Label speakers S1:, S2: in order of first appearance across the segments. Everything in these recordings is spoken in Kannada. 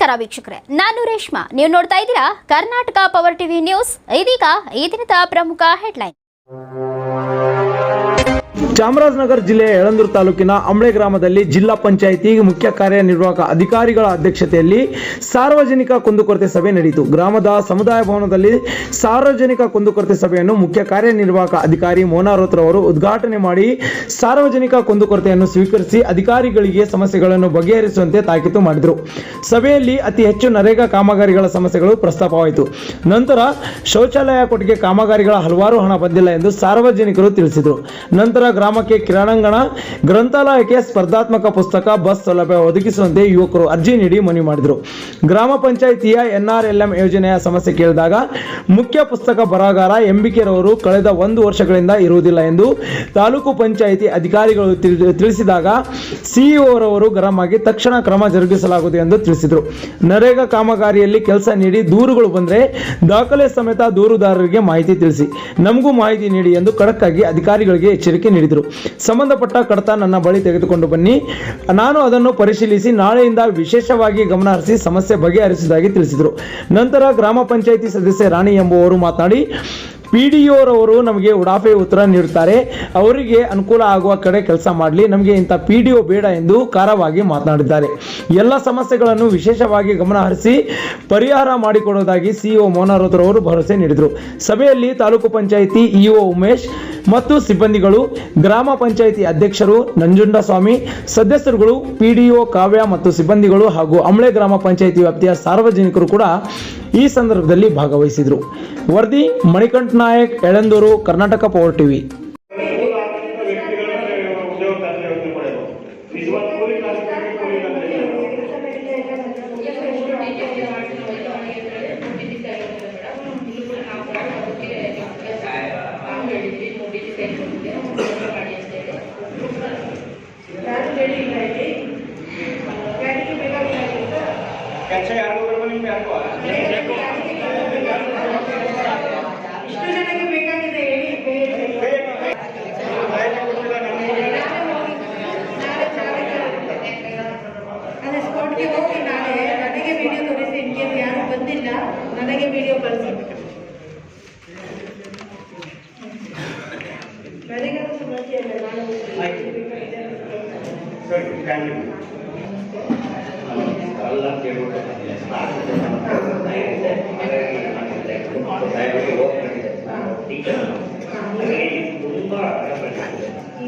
S1: ನಮಸ್ಕಾರ ವೀಕ್ಷಕರೇ, ನಾನು ರೇಷ್ಮಾ. ನೀವು ನೋಡ್ತಾ ಇದ್ದೀರಾ ಕರ್ನಾಟಕ ಪವರ್ ಟಿವಿ ನ್ಯೂಸ್. ಇದೀಗ ಈ ದಿನದ ಪ್ರಮುಖ ಹೆಡ್ಲೈನ್.
S2: ಚಾಮರಾಜನಗರ ಜಿಲ್ಲೆಯ ಯಳಂದೂರು ತಾಲೂಕಿನ ಅಂಬ್ಳೆ ಗ್ರಾಮದಲ್ಲಿ ಜಿಲ್ಲಾ ಪಂಚಾಯಿತಿ ಮುಖ್ಯ ಕಾರ್ಯನಿರ್ವಾಹಕ ಅಧಿಕಾರಿಗಳ ಅಧ್ಯಕ್ಷತೆಯಲ್ಲಿ ಸಾರ್ವಜನಿಕ ಕುಂದುಕೊರತೆ ಸಭೆ ನಡೆಯಿತು. ಗ್ರಾಮದ ಸಮುದಾಯ ಭವನದಲ್ಲಿ ಸಾರ್ವಜನಿಕ ಕುಂದುಕೊರತೆ ಸಭೆಯನ್ನು ಮುಖ್ಯ ಕಾರ್ಯನಿರ್ವಾಹಕ ಅಧಿಕಾರಿ ಮೋನಾರೋತ್ರ ಅವರು ಉದ್ಘಾಟನೆ ಮಾಡಿ ಸಾರ್ವಜನಿಕ ಕುಂದುಕೊರತೆಯನ್ನು ಸ್ವೀಕರಿಸಿ ಅಧಿಕಾರಿಗಳಿಗೆ ಸಮಸ್ಯೆಗಳನ್ನು ಬಗೆಹರಿಸುವಂತೆ ತಾಕೀತು ಮಾಡಿದರು. ಸಭೆಯಲ್ಲಿ ಅತಿ ಹೆಚ್ಚು ನರೇಗಾ ಕಾಮಗಾರಿಗಳ ಸಮಸ್ಯೆಗಳು ಪ್ರಸ್ತಾಪವಾಯಿತು. ನಂತರ ಶೌಚಾಲಯ ಕೊಟ್ಟಿಗೆ ಕಾಮಗಾರಿಗಳ ಹಲವಾರು ಹಣ ಬಂದಿಲ್ಲ ಎಂದು ಸಾರ್ವಜನಿಕರು ತಿಳಿಸಿದರು. ನಂತರ ಗ್ರಾಮಕ್ಕೆ ಕ್ರೀಡಾಂಗಣ, ಗ್ರಂಥಾಲಯಕ್ಕೆ ಸ್ಪರ್ಧಾತ್ಮಕ ಪುಸ್ತಕ, ಬಸ್ ಸೌಲಭ್ಯ ಒದಗಿಸುವಂತೆ ಯುವಕರು ಅರ್ಜಿ ನೀಡಿ ಮನವಿ ಮಾಡಿದರು. ಗ್ರಾಮ ಪಂಚಾಯಿತಿಯ NRLM ಯೋಜನೆಯ ಸಮಸ್ಯೆ ಕೇಳಿದಾಗ ಮುಖ್ಯ ಪುಸ್ತಕ ಬರಹಗಾರ ಎಂಬಿಕೆರವರು ಕಳೆದ 1 ವರ್ಷಗಳಿಂದ ಇರುವುದಿಲ್ಲ ಎಂದು ತಾಲೂಕು ಪಂಚಾಯಿತಿ ಅಧಿಕಾರಿಗಳು ತಿಳಿಸಿದಾಗ ಸಿಇಒರವರು ಗರಂ ಆಗಿ ತಕ್ಷಣ ಕ್ರಮ ಜರುಗಿಸಲಾಗುವುದು ಎಂದು ತಿಳಿಸಿದರು. ನರೇಗಾ ಕಾಮಗಾರಿಯಲ್ಲಿ ಕೆಲಸ ನೀಡಿ ದೂರುಗಳು ಬಂದರೆ ದಾಖಲೆ ಸಮೇತ ದೂರುದಾರರಿಗೆ ಮಾಹಿತಿ ತಿಳಿಸಿ, ನಮಗೂ ಮಾಹಿತಿ ನೀಡಿ ಎಂದು ಖಡಕ್ ಆಗಿ ಅಧಿಕಾರಿಗಳಿಗೆ ಎಚ್ಚರಿಕೆ ನೀಡಿದರು. ಸಂಬಂಧಪಟ್ಟ ಕಡತ ನನ್ನ ಬಳಿ ತೆಗೆದುಕೊಂಡು ಬನ್ನಿ, ನಾನು ಅದನ್ನು ಪರಿಶೀಲಿಸಿ ನಾಳೆಯಿಂದ ವಿಶೇಷವಾಗಿ ಗಮನ ಹರಿಸಿ ಸಮಸ್ಯೆ ಬಗೆಹರಿಸುವುದಾಗಿ ತಿಳಿಸಿದರು. ನಂತರ ಗ್ರಾಮ ಪಂಚಾಯಿತಿ ಸದಸ್ಯೆ ರಾಣಿ ಎಂಬುವರು ಮಾತನಾಡಿ, PDOರವರು ನಮಗೆ ಉಡಾಫೆ ಉತ್ತರ ನೀಡುತ್ತಾರೆ, ಅವರಿಗೆ ಅನುಕೂಲ ಆಗುವ ಕಡೆ ಕೆಲಸ ಮಾಡಲಿ, ನಮಗೆ ಇಂಥ PDO ಬೇಡ ಎಂದು ಖಾರವಾಗಿ ಮಾತನಾಡಿದ್ದಾರೆ. ಎಲ್ಲ ಸಮಸ್ಯೆಗಳನ್ನು ವಿಶೇಷವಾಗಿ ಗಮನ ಹರಿಸಿ ಪರಿಹಾರ ಮಾಡಿಕೊಡುವುದಾಗಿ CEO ಮೋನಾರೋತ್ರ ಅವರು ಭರವಸೆ ನೀಡಿದರು. ಸಭೆಯಲ್ಲಿ ತಾಲೂಕು ಪಂಚಾಯಿತಿ EO ಉಮೇಶ್ ಮತ್ತು ಸಿಬ್ಬಂದಿಗಳು, ಗ್ರಾಮ ಪಂಚಾಯಿತಿ ಅಧ್ಯಕ್ಷರು ನಂಜುಂಡಸ್ವಾಮಿ, ಸದಸ್ಯರುಗಳು, PDO ಕಾವ್ಯ ಮತ್ತು ಸಿಬ್ಬಂದಿಗಳು ಹಾಗೂ ಅಂಬ್ಳೆ ಗ್ರಾಮ ಪಂಚಾಯಿತಿ ವ್ಯಾಪ್ತಿಯ ಸಾರ್ವಜನಿಕರು ಕೂಡ ಈ ಸಂದರ್ಭದಲ್ಲಿ ಭಾಗವಹಿಸಿದರು. ವರದಿ ಮಣಿಕಂಠ ನಾಯಕ್, ಯಳಂದೂರು, ಕರ್ನಾಟಕ ಪವರ್ ಟಿವಿ.
S3: ನನಗೆ ವಿಡಿಯೋ ಕಳಿಸಬೇಕು. ನನಗೆ ಸಮಸ್ಯೆ ಇಲ್ಲ,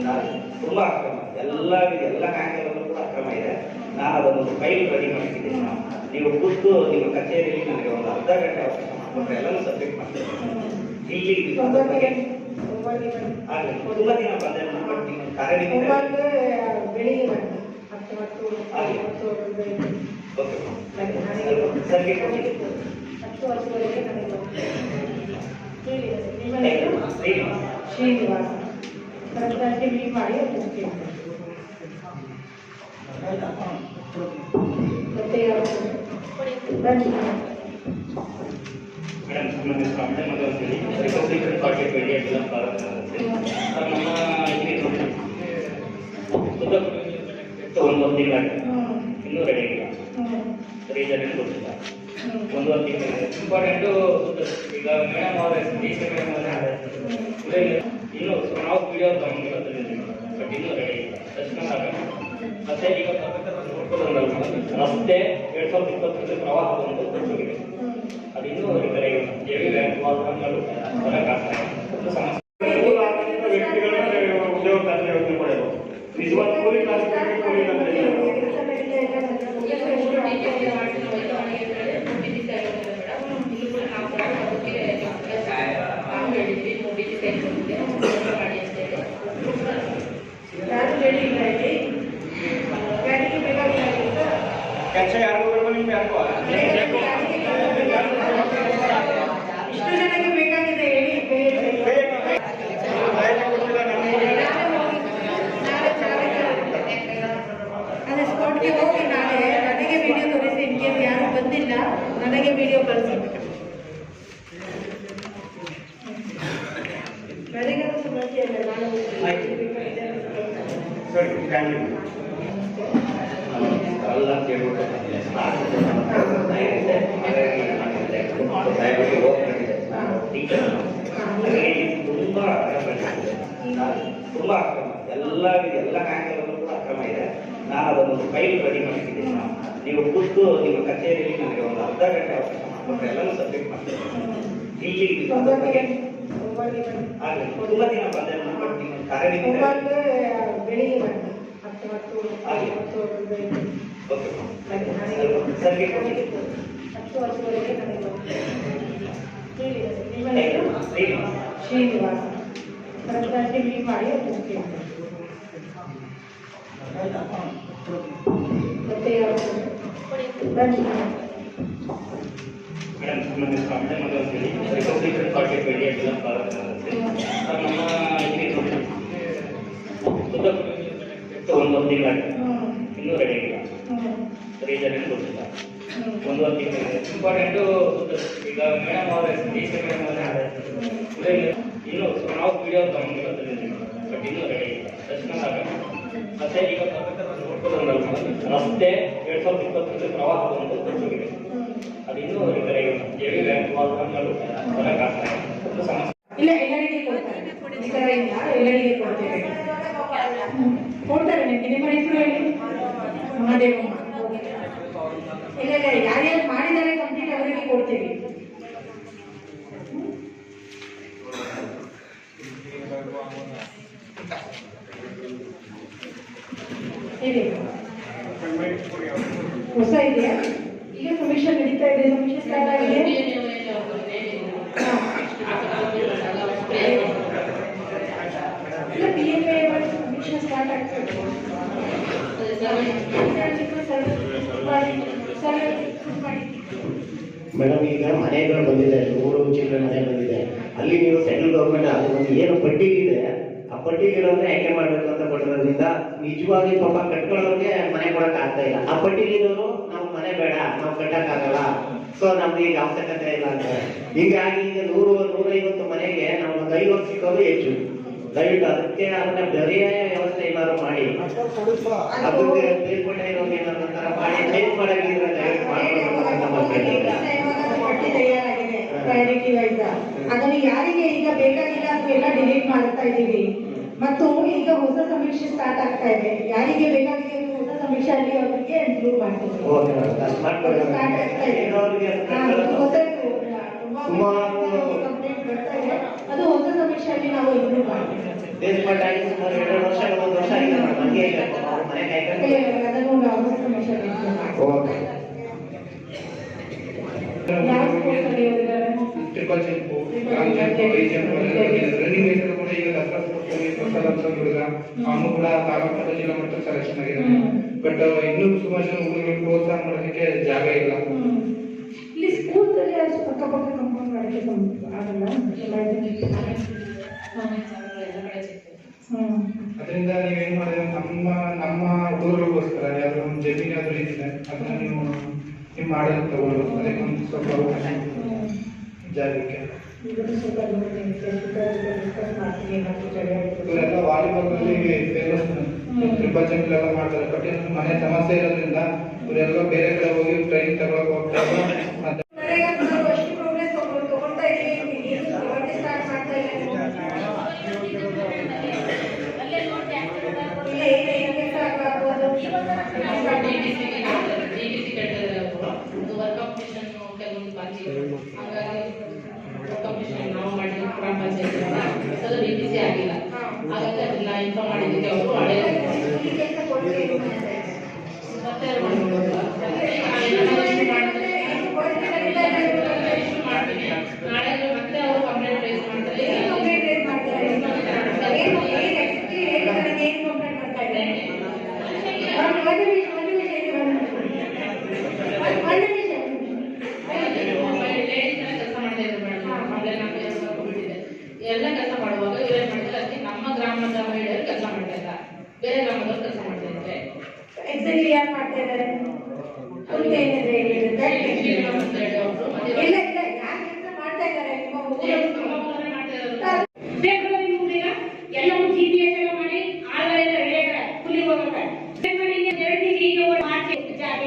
S3: ನಾನು
S4: ತುಂಬಾ ಅಕ್ರಮ, ಎಲ್ಲ ಕಾಯ್ದೆಗಳಲ್ಲೂ ಕೂಡ ಅಕ್ರಮ ಇದೆ. ನಾನು ಅದೊಂದು ಫೈಲ್ ರೆಡಿ ಮಾಡಿದ್ದೀನಿ. ನೀವು ಕೂತು ನಿಮ್ಮ ಕಚೇರಿಯಲ್ಲಿ ನನಗೆ ಒಂದು ಅರ್ಧ ಗಂಟೆ ಅವಕಾಶ ಮಾಡಿಕೊಂಡ್ರೆ ಎಲ್ಲನೂ ಸಬ್ಮಿಟ್ ಮಾಡ್ತೀನಿ. ಇಲ್ಲಿ ತುಂಬಾ ದಿನ ಬಂದೆ, ಕಾರ್ಯನಿರ್ವಹಿಸಿ
S3: ಶ್ರೀನಿವಾಸ ಕರೆಕ್ಟಾಗಿ ಮೀಟ್ ಮಾಡಿ ಮತ್ತೆ
S4: ಒಂದು ತಿಂಗಳ ಇನ್ನೂ ರೆಡಿ ಆಗಿಲ್ಲ, ರೀಸನ್ ಗೊತ್ತಿಲ್ಲ. 1 ತಿಂಗಳು ಇಂಪಾರ್ಟೆಂಟು. ಈಗ ಮೇಡಮ್ ಅವರ ಇನ್ನೂ ನಾವು ವಿಡಿಯೋ ತಗೊಂಡಿದ್ದೀವಿ, ಬಟ್ ಇನ್ನೂ ರೆಡಿ ಆಗಿಲ್ಲ. ತಕ್ಷಣ ಮತ್ತೆ ಈಗ ರಸ್ತೆ 2020 ಪ್ರವಾಹ ಬಂದು ಕೊಟ್ಟೋಗಿದೆ, ಅದು ಇನ್ನೂ ರಿಪೇರ್ ಆಗಿಲ್ಲ. ಹೆವಿ ವ್ಯಾನ್ಗಳು ಬರೋಕ್ಕಾಗ್ತಾ ಇದೆ. ಸಮಸ್ಯೆ ಉದ್ಯೋಗ ಯೋಜನೆ ಪಡೆಯೋದು ನಿಜವಾದ ಕೂಲಿ ಕೆಲಸ ಯಾರು ನಿಮ್ಗೆ ಯಾಕೋ
S3: ಇಷ್ಟು ಜನಕ್ಕೆ ಬೇಕಾಗಿದೆ ಹೇಳಿ. ಅದೇ ಸ್ಪಾಟ್ಗೆ ಹೋಗಿ ನಾಳೆ ನನಗೆ ವಿಡಿಯೋ ತೋರಿಸಿ, ಇನ್ ಕೇಸ್ ಯಾರು ಬಂದಿಲ್ಲ ನನಗೆ ವಿಡಿಯೋ ಕಳಿಸಬೇಕು. ನನಗೆ ಸಮಸ್ಯೆ ಇಲ್ಲ, ನಾನು
S4: ಸರಿ, ಥ್ಯಾಂಕ್ ಯು. ಅಲ್ಲ ಕೇಳ್ಬಿಟ್ಟು ತುಂಬಾ ಅಕ್ರಮ ಎಲ್ಲ ಬ್ಯಾಂಕ್ಗಳಲ್ಲೂ ಕೂಡ ಅಕ್ರಮ ಇದೆ. ನಾನು ಅದನ್ನೊಂದು ಫೈಲ್ ರೆಡಿ ಮಾಡಿದ್ದೀನಿ. ನೀವು ಖುದ್ದು ನಿಮ್ಮ ಕಚೇರಿಯಲ್ಲಿ ನನಗೆ ಒಂದು ಅರ್ಧ ಗಂಟೆ ಅವಕಾಶ ಮಾಡಿಕೊಟ್ರೆ ಎಲ್ಲನೂ ಸಬ್ಮಿಟ್ ಮಾಡ್ತೀನಿ. ಇಲ್ಲಿ ತುಂಬಾ ದಿನ ಬಂದೆ ಬಟ್ ನಿಮ್ಮ ಕಾರ್ಯನಿರ್ವಹಣೆ
S3: ಶ್ರೀನಿವಾಸ ಮಾಡಿ ಹೋಗ್ತೀನಿ. ಮತ್ತೆ
S4: ಮೇಡಮ್ ನಮ್ಮ ಕಂಪ್ಲೇಂಟ್ ಅಂತೇಳಿ ರಿಪಬ್ಲಿಕನ್ ಪಾರ್ಟಿ ಪೀಡಿಯಡ್ ಎಲ್ಲ ನಮ್ಮ ಒಂದೊಂದು ತಿಂಗಳಾಗಿದೆ, ಇನ್ನೂ ರೆಡಿ ಆಗಿಲ್ಲ. ರೀಸನ್ ಏನು ಗೊತ್ತಿಲ್ಲ. ಒಂದೊಂದು ತಿಂಗಳಿದೆ. ಇಂಪಾರ್ಟೆಂಟು ಈಗ ಮೇಡಮ್ ಅವರೇ ಮೇಡಮ್ ಅವರೇ ಇನ್ನೂ ನಾವು ವಿಡಿಯೋ ತಗೊಂಡಿರೋದ್ರಿಂದ ಬಟ್ ಇನ್ನೂ ರೆಡಿ ಆಗಿಲ್ಲ. ದರ್ಶನ ಆಗಲ್ಲ. ಮತ್ತೆ ಈಗ ನೋಡ್ಕೊಳ್ಳೋದಲ್ಲ ರಸ್ತೆ 2020 ಪ್ರವಾಹ ಒಂದು ದೊಡ್ಡಗಿದೆ. ಅದು ಇನ್ನೂ ರಿಪೇರ್ ಆಗಿಲ್ಲ. ಹೆವಿ ಬ್ಯಾಂಕ್ ವಾಲ್ಗಳು ಬರೋಕ್ಕಾಗ್ತದೆ. ಒಂದು ಸಮಸ್ಯೆ
S3: ಇಲ್ಲ, ಎಲ್ಲರಿಗೆ ಕೊಡ್ತಾರೆ. ಈ ಥರ ಇಲ್ಲ, ಎಲ್ಲರಿಗೆ ಕೊಡ್ತೇವೆ. ಕೊಡ್ತಾರೆ. ನಿಮ್ಮ ಹೆಸರು ಹೇಳಿ. ಮಹಾದೇವಮ್ಮ. ಇಲ್ಲ ಇಲ್ಲ, ಯಾರ್ಯಾರು ಮಾಡಿದ್ದಾರೆ ಕಂಪ್ಲೀಟ್ ಅವರಿಗೆ ಕೊಡ್ತೇವೆ. ಹೇಳಿ. ಹೊಸ ಇದೆಯಾ? ಈಗ ಸಮೀಕ್ಷೆ ನಡೀತಾ ಇದೆ. ಸಮೀಕ್ಷೆ ಸ್ಟಾರ್ಟ್ ಆಗಿದೆ. ಸಮೀಕ್ಷೆ ಸ್ಟಾರ್ಟ್ ಆಗ್ತದೆ.
S5: ಮೇಡಮ್, ಈಗ ಮನೆಗಳು ಬಂದಿದೆ, 100 ಚಿಲ್ಲರೆ ಮನೆ ಬಂದಿದೆ. ಅಲ್ಲಿ ನೀವು ಸೆಂಟ್ರಲ್ ಗೌರ್ಮೆಂಟ್ ಅದೊಂದು ಏನು ಪಟ್ಟಿ ಇದೆ, ಆ ಪಟ್ಟಿಲಿರೋದ್ರೆ ಆಯ್ಕೆ ಮಾಡ್ಬೇಕು ಅಂತ ಕೊಟ್ಟಿರೋದ್ರಿಂದ ನಿಜವಾಗಿ ಪಾಪ ಕಟ್ಕೊಳ್ಳೋರಿಗೆ ಮನೆ ಕೊಡಕ್ ಆಗ್ತಾ ಇಲ್ಲ. ಆ ಪಟ್ಟಿಲಿರೋರು ನಾವು ಮನೆ ಬೇಡ, ನಾವು ಕಟ್ಟಕ್ ಆಗಲ್ಲ, ಸೊ ನಮ್ಗೆ ಈಗ ಅವಶ್ಯಕತೆ ಇಲ್ಲ ಅಂತ. ಹೀಗಾಗಿ ಈಗ 100-150 ಮನೆಗೆ ನಾವು 5 ವರ್ಷ ಸಿಕ್ಕೋದು ಹೆಚ್ಚು. ದಯವಿಟ್ಟು ಅದಕ್ಕೆ ಅದನ್ನ ಪರ್ಯಾಯ ವ್ಯವಸ್ಥೆ ಏನಾದ್ರು ಮಾಡಿ, ಅದಕ್ಕೆ ಮೇಲ್ಪಟ್ಟ ಇರೋದು ಏನಾದ್ರು ಮಾಡಿ ಚೇಂಜ್ ಮಾಡಾಗಿದ್ರೆ ದಯವಿಟ್ಟು
S3: ಪಟ್ಟಿ ತಯಾರಾಗಿದೆ ಪ್ರಯಾರಿಟಿ ವೈಸ್. ಅದನ್ನು ಯಾರಿಗೆ ಈಗ ಬೇಕಾಗಿಲ್ಲ ಅದನ್ನೆಲ್ಲ ಡಿಲೀಟ್ ಮಾಡ್ತಾ ಇದ್ದೀವಿ. ಮತ್ತು ಈಗ ಹೊಸ ಸಮೀಕ್ಷೆ ಸ್ಟಾರ್ಟ್ ಆಗ್ತಾ ಇದೆ. ಯಾರಿಗೆ ಬೇಕಾಗಿದೆ ಹೊಸ ಸಮೀಕ್ಷೆ ಅಲ್ಲಿ ಅವರಿಗೆ ಇನ್ಕ್ಲೂಡ್ ಮಾಡ್ತೀವಿ. ಸ್ಟಾರ್ಟ್ ಆಗ್ತಾ ಇದೆ. ಕಂಪ್ಲೇಂಟ್ ಬರ್ತಾ ಇದೆ. ಅದು ಹೊಸ ಸಮೀಕ್ಷೆಯಲ್ಲಿ ನಾವು ಇನ್ಕ್ಲೂಡ್ ಮಾಡ್ತೀವಿ. ಅದನ್ನು ನಾವು ಹೊಸ ಸಮೀಕ್ಷೆ
S6: ಟ್ರಿಪಲ್ ಚೆಂಪು, ರನ್ನಿಂಗ್ ರೇಸಲ್ಲಿ ಕೂಡ ಈಗ ದಸರಾ ಹುಡುಗ ಅವನು ಕೂಡ ತಾಲೂಕು ಜಿಲ್ಲಾ ಮಟ್ಟ ಸೆಲೆಕ್ಷನ್ ಆಗಿದ್ದಾನೆ. ಬಟ್ ಇನ್ನೂ ಸುಮಾರು ಜನ ಹುಡುಗರು ಪ್ರೋತ್ಸಾಹ ಮಾಡೋದಕ್ಕೆ ಜಾಗ ಇಲ್ಲ.
S3: ಇಲ್ಲಿ ಸ್ಕೂಲ್ದಲ್ಲಿ ಅಕ್ಕಪಕ್ಕ ಕಂಪೌಂಡ್ ಮಾಡಕ್ಕೆ ಆಗಲ್ಲ.
S6: ಅದರಿಂದ ನೀವೇನ್ ಮಾಡಿದ್ರೆ ನಮ್ಮ ಹುಡುಗರಿಗೋಸ್ಕರ ಯಾವ್ದಾದ್ರು ಒಂದು ಜಮೀನು ಯಾವ್ದು ಇದ್ರೆ ಅದನ್ನ ನೀವು ನಿಮ್ಮ ಆಡಳಿತ ತಗೊಳ್ಳೋದು, ಅದಕ್ಕೆ ಒಂದು ಸ್ವಲ್ಪ ಅವಕಾಶ ಜಾಗಕ್ಕೆ. ಇವರೆಲ್ಲ ವಾಲಿಬಾಲ್ನಲ್ಲಿ ಫೇಮಸ್, ಟ್ರಿಪಲ್ ಜಂಪ್ ಎಲ್ಲ ಮಾಡ್ತಾರೆ. ಬಟ್ ಮನೆ ಸಮಸ್ಯೆ ಇರೋದ್ರಿಂದ ಇವರೆಲ್ಲ ಬೇರೆ ಕಡೆ ಹೋಗಿ ಟ್ರೈನಿಂಗ್ ತಗೊಳಕ್ ಹೋಗ್ತಾರೆ. ಮತ್ತೆ
S7: ನಾವು ಮಾಡಿದ ಗ್ರಾಮ ಪಂಚಾಯತ್ ಡಿಪಿಸಿ ಆಗಿಲ್ಲ. ಹಾಗಾಗಿ ಅದನ್ನ ಇನ್ಫಾರ್ಮ್ ಮಾಡಿದ್ದಕ್ಕೆ ಅವರು ಹಳೆ ನಾಳೆ ಮತ್ತೆ ಅವರು ಕಂಪ್ಲೇಂಟ್ ರೈಸ್ ಮಾಡ್ತಾರೆ. ಎಲ್ಲ ಕೆಲಸ ಮಾಡುವಾಗ ಇವರೇನ್ ಮಾಡ್ತಾರೆ, ಅದಕ್ಕೆ ನಮ್ಮ ಗ್ರಾಮದ ಮಹಿಳೆಯರು ಕೆಲಸ ಮಾಡ್ತಾ ಇಲ್ಲ, ಬೇರೆ ಗ್ರಾಮದವರು ಕೆಲಸ ಮಾಡ್ತಾ ಇದ್ದಾರೆ.
S3: ಎಕ್ಸಾಕ್ಟ್ಲಿ ಯಾರು ಮಾಡ್ತಾ ಇದ್ದಾರೆ?
S8: ಎಲ್ಲವೂ GPS ಎಲ್ಲ ಮಾಡಿ ಆನ್ಲೈನ್ ರಿಲೇಟೆಡ್ ಫುಲ್ಲಿ ಹೋಗುತ್ತೆ. 2 ಡಿಗ್ರಿ ಈಗ ಮಾಡ್ತೀವಿ ಜಾಗ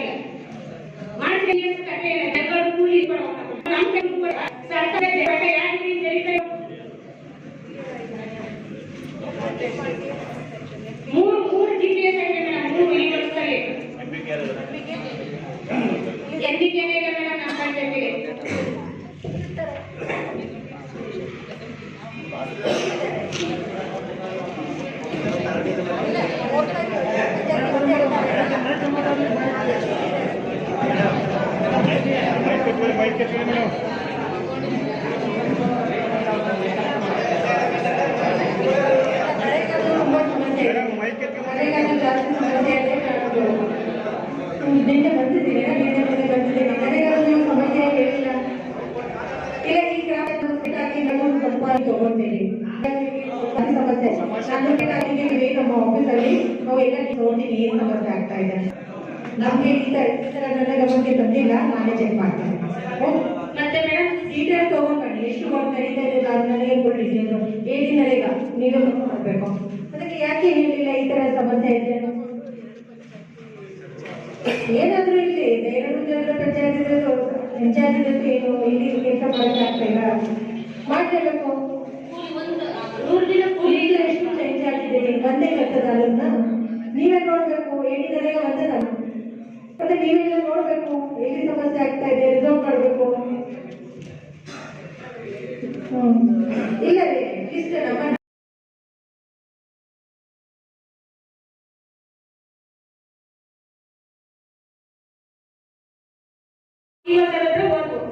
S3: ನಿನ್ನೆ ಬಂದಿದ್ದೀರಾ? ನಿನ್ನೆ ಬಂದಿದ್ದೀನಿ. ನರೇಗಾದ ಸಮಸ್ಯೆ ಹೇಳಿಲ್ಲ. ಇಲ್ಲ ಈ ಗ್ರಾಮಕ್ಕಾಗಿ ನಾವು ಸ್ವಲ್ಪ ತಗೊಳ್ತೀವಿ. ಸಮಸ್ಯೆ ನಾನು ಬೇಕಾಗಿ ನಮ್ಮ ಆಫೀಸಲ್ಲಿ ನಾವು ಎಲ್ಲ ನೋಡ್ತೀನಿ ಏನು ಸಮಸ್ಯೆ ಆಗ್ತಾ ಇದೆ. ನಮ್ಗೆ ಈ ತರ ನನ್ನ ಗಮನಕ್ಕೆ ಬಂದಿಲ್ಲ, ನಾನೇ ಚೆಕ್ ಮಾಡ್ತೇನೆ. ಮತ್ತೆ ಮೇಡಮ್ ಡೀಟೇಲ್ ತಗೊಂಡ್ಬನ್ನಿ, ಎಷ್ಟು ವರ್ಕ್ ನಡೀತಾ ಇದೆ ನನಗೆ ಫುಲ್ ಡೀಟೇಲ್ ಹೇಳಿ. ನರೇಗಾ ನೀವೇ ಮಾಡ್ಬೇಕು. ಅದಕ್ಕೆ ಯಾಕೆ ಹೇಳಿಲ್ಲ ಈ ತರ ಸಮಸ್ಯೆ ಇದೆ? ಏನಾದ್ರೂ ಇಲ್ಲಿ ದೇವರ ಪಂಚಾಯತ್ ಏನು ಇಲ್ಲಿ ಕೆಲಸ ಮಾಡಕ್ಕಾಗ್ತಾ ಇಲ್ಲ, ಮಾಡ್ಲೇಬೇಕು. ಈಗ ಎಷ್ಟು ಚೇಂಜ್ ಆಗಿದೆ, ಒಂದೇ ಬರ್ತದ ಅದನ್ನ ನೀವೇ ನೋಡ್ಬೇಕು. ಹೇಳಿದರೆ ಒಂದೇ ಮತ್ತೆ ನೀವೆಲ್ಲ ನೋಡ್ಬೇಕು ಎಲ್ಲಿ ಸಮಸ್ಯೆ ಆಗ್ತಾ ಇದೆ, ರಿಸರ್ವ್ ಮಾಡ್ಬೇಕು. ಇಲ್ಲ ರೀ ಅಟ್ಲೀಸ್ಟ್ ನಮ್ಮ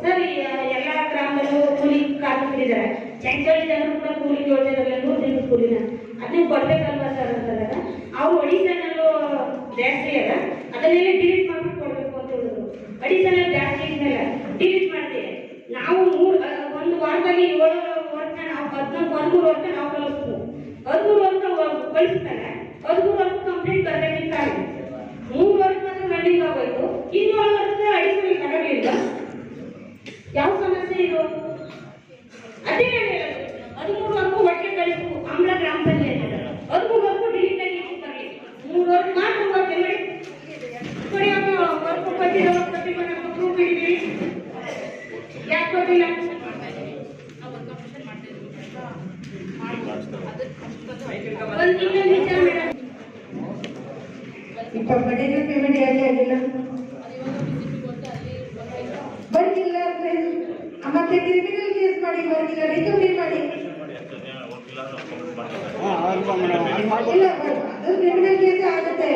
S8: ಸರ್ ಎಲ್ಲಾ ಗ್ರಾಮದಲ್ಲೂ ಕೂಲಿ ಕಾರ್ಮಿಕರಿದ್ದಾರೆ. ಚಂಚೋಳಿ ಜನರು ಕೂಡ ಕೂಲಿ ಯೋಜನೆಲ್ಲ 100 ದಿನದ ಕೂಲಿನ ಅದನ್ನ ಕೊಡ್ಬೇಕಲ್ವಾ ಸರ್ ಅಂತಂದಾಗ ಅವ್ರು ಅಡಿಷನಲ್ ಜಾಸ್ತಿ ಅದ ಅದನ್ನೆಲ್ಲ ಡಿಲೀಟ್ ಮಾಡ್ಬಿಟ್ಟು ಕೊಡ್ಬೇಕು ಅಂತ ಹೇಳಿದ್ರು. ಅಡಿಷನಲ್ ಜಾಸ್ತಿ ಇದ್ಮೇಲೆ ಡಿಲೀಟ್ ಮಾಡ್ತೀವಿ ನಾವು. ಒಂದು ವಾರದಲ್ಲಿ 7 ವರ್ಷ ನಾವು 14 13 ವರ್ಷ ನಾವು ಕಲಿಸ್ತೀವಿ. 13 ವರ್ಷ ಕಳಿಸ್ತಾರೆ, 13 ವರ್ಷ ಕಂಪ್ಲೀಟ್ ಬರಬೇಕಿಲ್ಲ. 3 ವರ್ಷ ಮಾತ್ರ ರನ್ನಿಂಗ್ ಆಗೋಯ್ತು, 7 ವರ್ಷ ಅಡಿಷನಲ್ ತಗೊಳ್ಳಿಲ್ಲ. ಯಾವ ಸಮಸ್ಯೆ ಇದು? ಅದೇ 13 ವರ್ಷ ಒಟ್ಟಿಗೆ ಕಳಿಸ್ಬೇಕು. ಅಂಬ್ಲ ಗ್ರಾಮ ಪಂಚಾಯತ್ 13 ವರ್ಷ ಡಿಲೀಟ್ ಆಗಿ ಬರಲಿ. 3 ವರ್ಷ ಮಾತ್ರ ವರ್ಕ್ ಮಾಡಿ ವರ್ಕ್ ಕೊಟ್ಟಿರೋ ಪ್ರೂಫ್ ಇದ್ದೀವಿ. ಯಾಕೆ ಕೊಟ್ಟಿಲ್ಲ? ಒಂದು ತಿಂಗಳ ವಿಚಾರ ಮೇಡಮ್.
S3: ಮಟೀರಿಯಲ್ ಪೇಮೆಂಟ್ ಯಾಕೆ ಆಗಿಲ್ಲ? ಬರ್ಗಿಲ್ಲ ಮತ್ತೆ ಕ್ರಿಮಿನಲ್ ಕೇಸ್ ಮಾಡಿ, ಬರ್ಗಿಲ್ಲ ರಿಕವರಿ ಮಾಡಿ. ಇಲ್ಲ ಅದು ಕ್ರಿಮಿನಲ್ ಕೇಸ್ ಆಗುತ್ತೆ,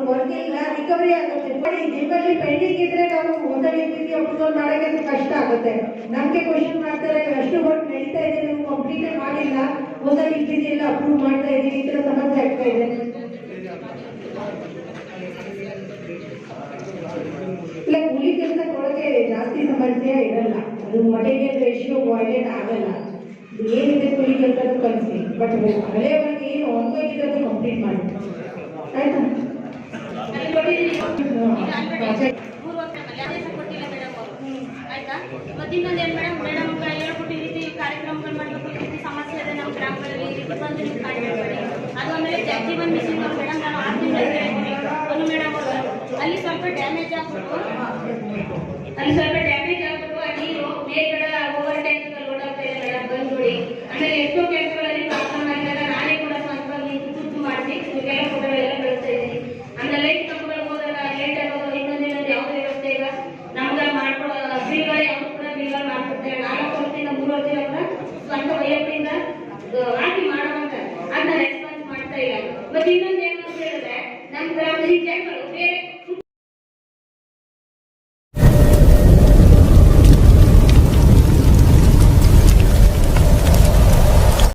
S3: ಬರ್ಗಿಲ್ಲ ರಿಕವರಿ ಆಗುತ್ತೆ. ನೋಡಿ ನಿಮ್ಮಲ್ಲಿ ಪೆಂಡಿಂಗ್ ಇದ್ರೆ ನಾವು ಒಂದನೇ ರೀತಿ ಅಪ್ರೂವಲ್ ಮಾಡೋಕೆ ಕಷ್ಟ ಆಗುತ್ತೆ. ನಮ್ಗೆ ಕ್ವಶನ್ ಮಾಡ್ತಾರೆ, ಅಷ್ಟು ವರ್ಕ್ ನಡೀತಾ ಇದೆ, ನೀವು ಕಂಪ್ಲೀಟ್ ಮಾಡಿಲ್ಲ, ಒಂದನೇ ರೀತಿ ಎಲ್ಲ ಅಪ್ರೂವ್ ಮಾಡ್ತಾ ಇದೀವಿ, ಈ ತರ ಸಮಸ್ಯೆ ಆಗ್ತಾ ಇದೆ. ಇಲ್ಲ ಕೂಲಿ ಕೆಲಸ ಕೊಡೋಕೆ ಜಾಸ್ತಿ ಸಮಸ್ಯೆ ಇರಲ್ಲ, ಅದು ಮಟೀರಿಯಲ್ ರೇಷಿಯೋ ವಾಯ್ಲೇಟ್ ಆಗಲ್ಲ. ಏನಿದೆ ಕೂಲಿ ಕೆಲಸ ಕಲಿಸಿ, ಬಟ್ ಹಳೆಯವರೆಗೆ ಏನು ಆನ್ಗೋಯಿಂಗ್ ಅದು ಕಂಪ್ಲೀಟ್ ಮಾಡಿ ಆಯ್ತಾ?
S8: ಮತ್ತಿನ್ನೊಂದು ಏನು ಮೇಡಮ್, ಮೇಡಮ್ ಹೇಳ್ಬಿಟ್ಟು ಈ ರೀತಿ ಕಾರ್ಯಕ್ರಮಗಳು ಮಾಡಬೇಕು, ಈ ರೀತಿ ಸಮಸ್ಯೆ ಇದೆ ನಮ್ಮ ಗ್ರಾಮಗಳಲ್ಲಿ, ಈ ರೀತಿ ಬಂದು ನೀವು ಕಾರ್ಯ ಮಾಡಿ. ಅದು ಆಮೇಲೆ ಜಗ್ಜೀವನ್ ಮಿಷನ್ ಅವರು ಮೇಡಮ್ ನಾನು 6 ತಿಂಗಳು ಹೇಳ್ತೀನಿ ಒಂದು ಮೇಡಮ್ ಅವರು ಅಲ್ಲಿ ಸ್ವಲ್ಪ ಡ್ಯಾಮೇಜ್ ಆಗ್ಬಿಟ್ಟು ಆ ನೀರು ಮೇಲ್ಗಡೆ ಓವರ್ ಟ್ಯಾಂಕ್ ಲೋಡ್ ಆಗ್ತಾ ಇದೆ ಮೇಡಮ್, ಬಂದು ನೋಡಿ. ಆಮೇಲೆ ಎಷ್ಟೋ ಕೆಲಸಗಳಲ್ಲಿ ಪ್ರಾಬ್ಲಮ್ ಆಗಿದಾಗ ನಾನೇ ಕೂಡ ಸ್ವಲ್ಪ ತುರ್ತು ಮಾಡಿಸಿ ಕೆಲವು ಫೋಟೋಗಳೆಲ್ಲ ಕಳಿಸ್ತಾ ಇದ್ದೀನಿ. ಆಮೇಲೆ ಲೈಟ್ ಕಂಬಗಳು ಹೋದಾಗ ಲೇಟ್ ಆಗೋದು, ಇನ್ನೊಂದು ಯಾವುದೇ ವ್ಯವಸ್ಥೆ ಈಗ ನಮ್ಗೆ ಮಾಡ್ಕೊಡೋ ಬಿಲ್ಗಳು ಯಾವುದು ಕೂಡ ಬಿಲ್ಗಳು ಮಾಡ್ಕೊಡ್ತಾರೆ. 4 ವರ್ಷದಿಂದ 3 ವರ್ಷದಿಂದ ಕೂಡ ಸ್ವಂತ ವೈಯಕ್ತಿಕ